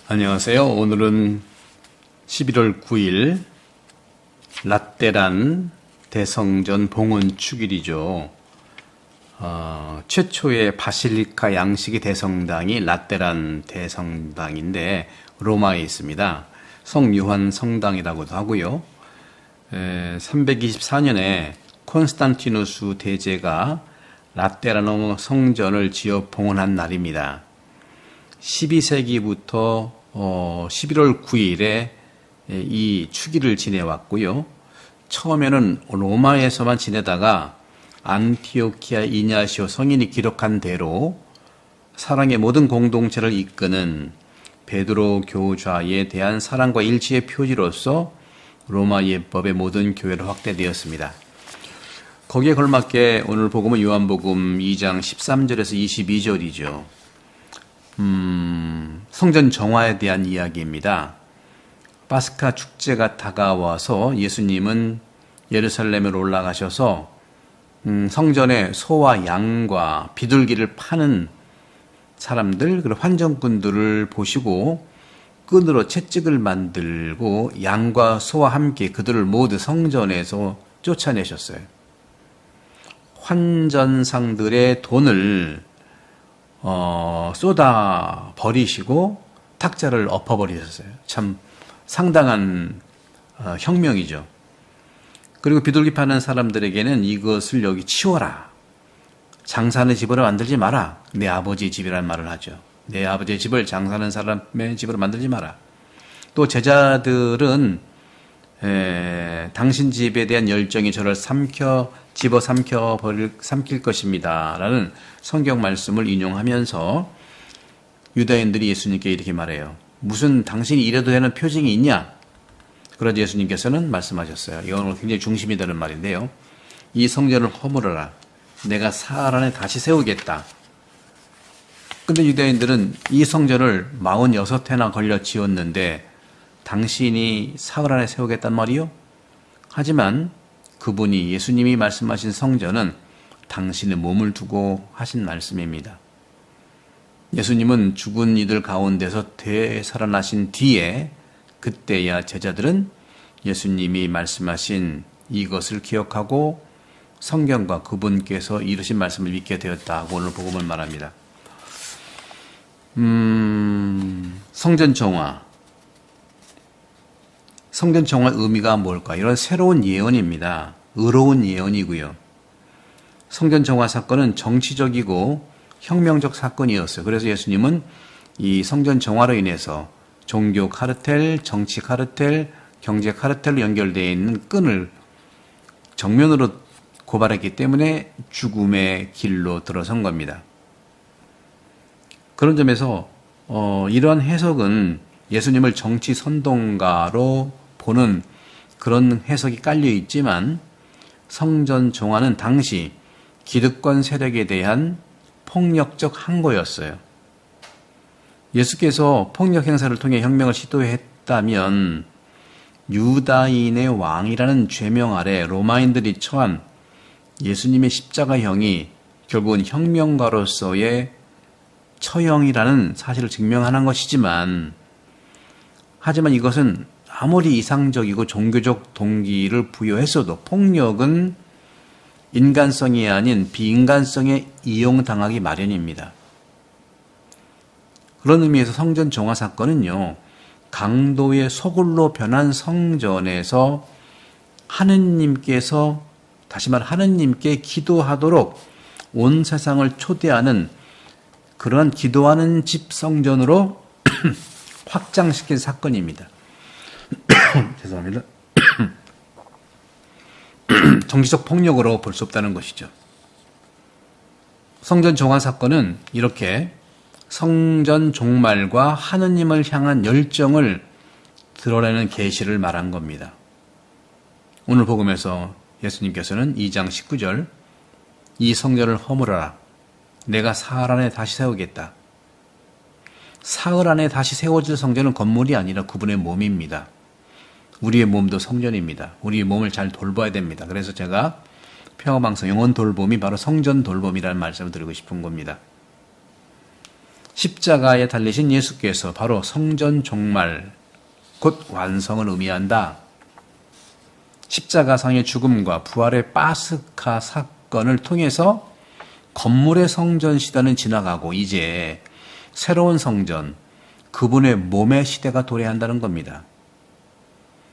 안녕하세요. 오늘은 11월 9일 라테란 대성전 봉헌 축일이죠. 최초의 바실리카 양식의 대성당이 라테란 대성당인데 로마에 있습니다. 성요한 성당이라고도 하고요. 324년에 콘스탄티누스 대제가 라테란 성전을 지어 봉헌한 날입니다. 12세기부터 11월 9일에 이 축일을 지내왔고요. 처음에는 로마에서만 지내다가 안티오키아 이냐시오 성인이 기록한 대로 사랑의 모든 공동체를 이끄는 베드로 교좌에 대한 사랑과 일치의 표지로서 로마 예법의 모든 교회로 확대되었습니다. 거기에 걸맞게 오늘 복음은 요한복음 2장 13절에서 22절이죠. 성전 정화에 대한 이야기입니다. 파스카 축제가 다가와서 예수님은 예루살렘으로 올라가셔서 성전에 소와 양과 비둘기를 파는 사람들, 그리고 환전꾼들을 보시고 끈으로 채찍을 만들고 양과 소와 함께 그들을 모두 성전에서 쫓아내셨어요. 환전상들의 돈을 쏟아 버리시고 탁자를 엎어버리셨어요. 참 상당한 혁명이죠. 그리고 비둘기 파는 사람들에게는 이것을 여기 치워라. 장사하는 집으로 만들지 마라. 내 아버지의 집이라는 말을 하죠. 내 아버지의 집을 장사하는 사람의 집으로 만들지 마라. 또 제자들은 당신 집에 대한 열정이 저를 삼킬 것입니다. 라는 성경 말씀을 인용하면서 유다인들이 예수님께 이렇게 말해요. 무슨 당신이 이래도 되는 표징이 있냐? 그러자 예수님께서는 말씀하셨어요. 이건 굉장히 중심이 되는 말인데요. 이 성전을 허물어라. 내가 사흘 안에 다시 세우겠다. 근데 유다인들은 이 성전을 46회나 걸려 지었는데 당신이 사흘 안에 세우겠단 말이요? 하지만 그분이 예수님이 말씀하신 성전은 당신의 몸을 두고 하신 말씀입니다. 예수님은 죽은 이들 가운데서 되살아나신 뒤에 그때야 제자들은 예수님이 말씀하신 이것을 기억하고 성경과 그분께서 이루신 말씀을 믿게 되었다고 오늘 복음을 말합니다. 성전 정화. 성전 정화 의미가 뭘까? 이런 새로운 예언입니다. 의로운 예언이고요. 성전 정화 사건은 정치적이고 혁명적 사건이었어요. 그래서 예수님은 이 성전 정화로 인해서 종교 카르텔, 정치 카르텔, 경제 카르텔로 연결되어 있는 끈을 정면으로 고발했기 때문에 죽음의 길로 들어선 겁니다. 그런 점에서 이러한 해석은 예수님을 정치 선동가로 보는 그런 해석이 깔려 있지만 성전 정화는 당시 기득권 세력에 대한 폭력적 항거였어요. 예수께서 폭력 행사를 통해 혁명을 시도했다면 유다인의 왕이라는 죄명 아래 로마인들이 처한 예수님의 십자가형이 결국은 혁명가로서의 처형이라는 사실을 증명하는 것이지만 하지만 이것은 아무리 이상적이고 종교적 동기를 부여했어도 폭력은 인간성이 아닌 비인간성에 이용당하기 마련입니다. 그런 의미에서 성전 정화 사건은요, 강도의 소굴로 변한 성전에서 하느님께서 다시 말 하느님께 기도하도록 온 세상을 초대하는 그러한 기도하는 집 성전으로 확장시킨 사건입니다. 죄송합니다. 정치적 폭력으로 볼 수 없다는 것이죠. 성전 정화 사건은 이렇게 성전 종말과 하느님을 향한 열정을 드러내는 계시를 말한 겁니다. 오늘 복음에서 예수님께서는 2장 19절 이 성전을 허물어라. 내가 사흘 안에 다시 세우겠다. 사흘 안에 다시 세워질 성전은 건물이 아니라 그분의 몸입니다. 우리의 몸도 성전입니다. 우리의 몸을 잘 돌봐야 됩니다. 그래서 제가 평화방송 영혼 돌봄이 바로 성전 돌봄이라는 말씀을 드리고 싶은 겁니다. 십자가에 달리신 예수께서 바로 성전 종말, 곧 완성을 의미한다. 십자가상의 죽음과 부활의 파스카 사건을 통해서 건물의 성전 시대는 지나가고 이제 새로운 성전, 그분의 몸의 시대가 도래한다는 겁니다.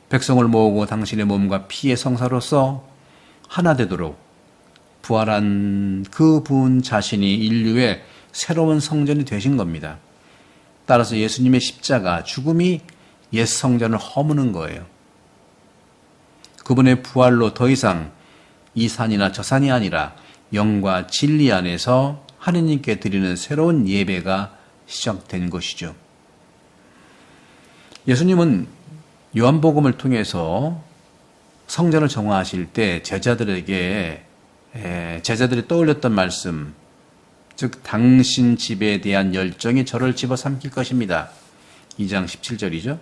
백성을 모으고 당신의 몸과 피의 성사로서 하나 되도록 부활한 그분 자신이 인류의 새로운 성전이 되신 겁니다. 따라서 예수님의 십자가, 죽음이 옛 성전을 허무는 거예요. 그분의 부활로 더 이상 이 산이나 저 산이 아니라 영과 진리 안에서 하느님께 드리는 새로운 예배가 시작된 것이죠. 예수님은 요한복음을 통해서 성전을 정화하실 때 제자들이 떠올렸던 말씀, 즉 당신 집에 대한 열정이 저를 집어삼킬 것입니다. 2장 17절이죠.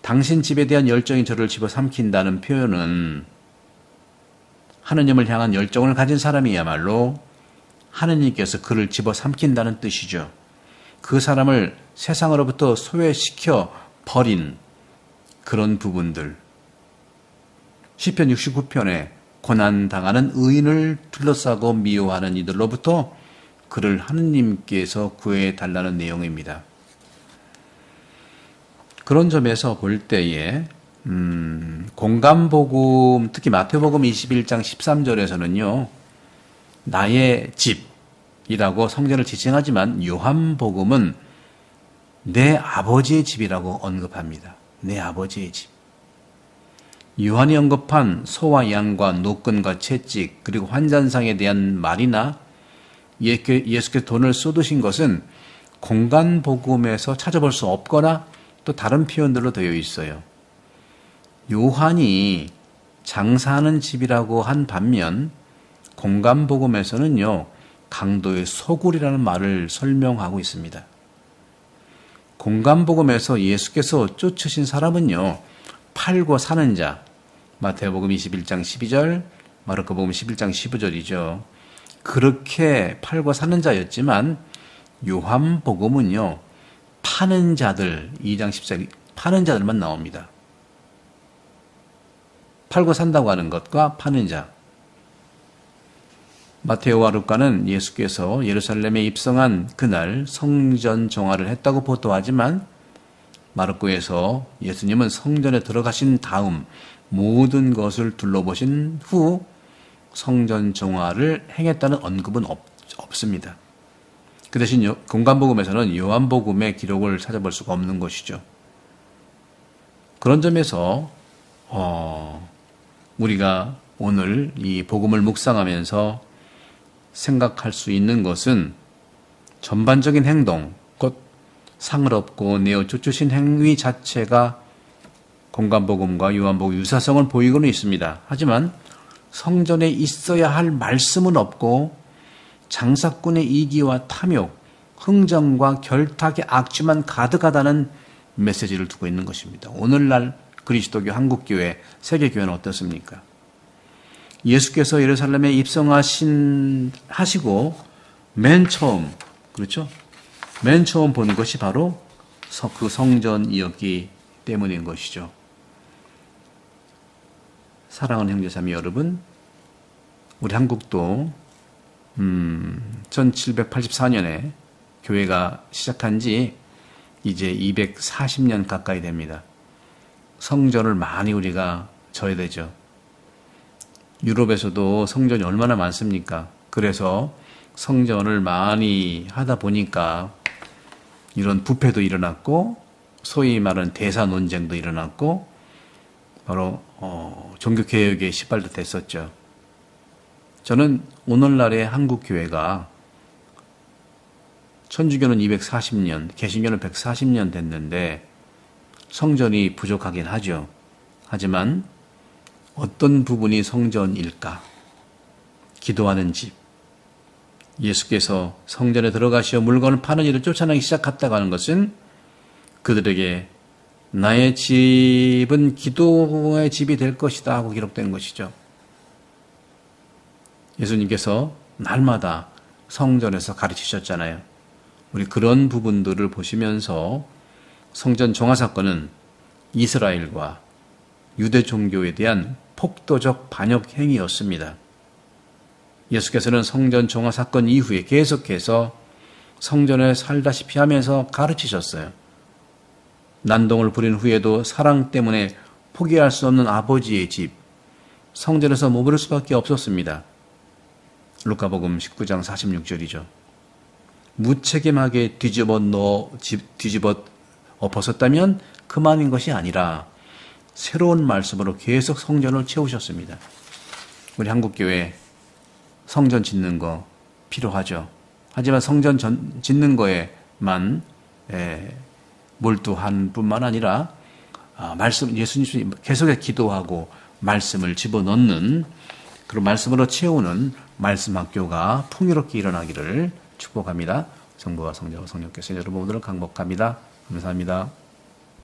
당신 집에 대한 열정이 저를 집어삼킨다는 표현은 하느님을 향한 열정을 가진 사람이야말로 하느님께서 그를 집어삼킨다는 뜻이죠. 그 사람을 세상으로부터 소외시켜 버린 그런 부분들. 시편 69편에 고난당하는 의인을 둘러싸고 미워하는 이들로부터 그를 하느님께서 구해달라는 내용입니다. 그런 점에서 볼 때에 공감복음, 특히 마태복음 21장 13절에서는요. 나의 집이라고 성전을 지칭하지만 요한복음은 내 아버지의 집이라고 언급합니다. 내 아버지의 집. 요한이 언급한 소와 양과 노끈과 채찍 그리고 환잔상에 대한 말이나 예수께서 돈을 쏟으신 것은 공간복음에서 찾아볼 수 없거나 또 다른 표현들로 되어 있어요. 요한이 장사하는 집이라고 한 반면 공간복음에서는요. 강도의 소굴이라는 말을 설명하고 있습니다. 공간복음에서 예수께서 쫓으신 사람은요. 팔고 사는 자, 마태복음 21장 12절, 마르코복음 11장 15절이죠. 그렇게 팔고 사는 자였지만 요한복음은요. 파는 자들, 2장 14절, 파는 자들만 나옵니다. 팔고 산다고 하는 것과 파는 자. 마테오와 루카는 예수께서 예루살렘에 입성한 그날 성전 정화를 했다고 보도하지만 마르코에서 예수님은 성전에 들어가신 다음 모든 것을 둘러보신 후 성전 정화를 행했다는 언급은 없습니다. 그 대신 공간복음에서는 요한복음의 기록을 찾아볼 수가 없는 것이죠. 그런 점에서 우리가 오늘 이 복음을 묵상하면서 생각할 수 있는 것은 전반적인 행동, 곧 상을 얻고 내어 쫓으신 행위 자체가 공간복음과 요한복음 유사성을 보이고는 있습니다. 하지만 성전에 있어야 할 말씀은 없고 장사꾼의 이기와 탐욕, 흥정과 결탁의 악취만 가득하다는 메시지를 두고 있는 것입니다. 오늘날 그리스도교 한국교회, 세계교회는 어떻습니까? 예수께서 예루살렘에 입성하시고 맨 처음, 그렇죠? 맨 처음 보는 것이 바로 그 성전이었기 때문인 것이죠. 사랑하는 형제자매 여러분, 우리 한국도 1784년에 교회가 시작한 지 이제 240년 가까이 됩니다. 성전을 많이 우리가 져야 되죠. 유럽에서도 성전이 얼마나 많습니까? 그래서 성전을 많이 하다 보니까 이런 부패도 일어났고 소위 말하는 대사 논쟁도 일어났고 바로 종교개혁에 시발도 됐었죠. 저는 오늘날의 한국교회가 천주교는 240년, 개신교는 140년 됐는데 성전이 부족하긴 하죠. 하지만 어떤 부분이 성전일까? 기도하는 집. 예수께서 성전에 들어가시어 물건을 파는 일을 쫓아내기 시작했다고 하는 것은 그들에게 나의 집은 기도의 집이 될 것이다 하고 기록된 것이죠. 예수님께서 날마다 성전에서 가르치셨잖아요. 우리 그런 부분들을 보시면서 성전 정화 사건은 이스라엘과 유대 종교에 대한 폭도적 반역 행위였습니다. 예수께서는 성전 정화 사건 이후에 계속해서 성전에 살다시피 하면서 가르치셨어요. 난동을 부린 후에도 사랑 때문에 포기할 수 없는 아버지의 집, 성전에서 머무를 수밖에 없었습니다. 루카복음 19장 46절이죠. 무책임하게 뒤집어 벗었다면 그만인 것이 아니라 새로운 말씀으로 계속 성전을 채우셨습니다. 우리 한국교회 성전 짓는 거 필요하죠. 하지만 성전 짓는 거에만 몰두한 뿐만 아니라 예수님 계속해서 기도하고 말씀을 집어넣는 그런 말씀으로 채우는 말씀 학교가 풍요롭게 일어나기를 축복합니다. 성부와 성자와 성령께서 여러분 모두를 강복합니다. 감사합니다.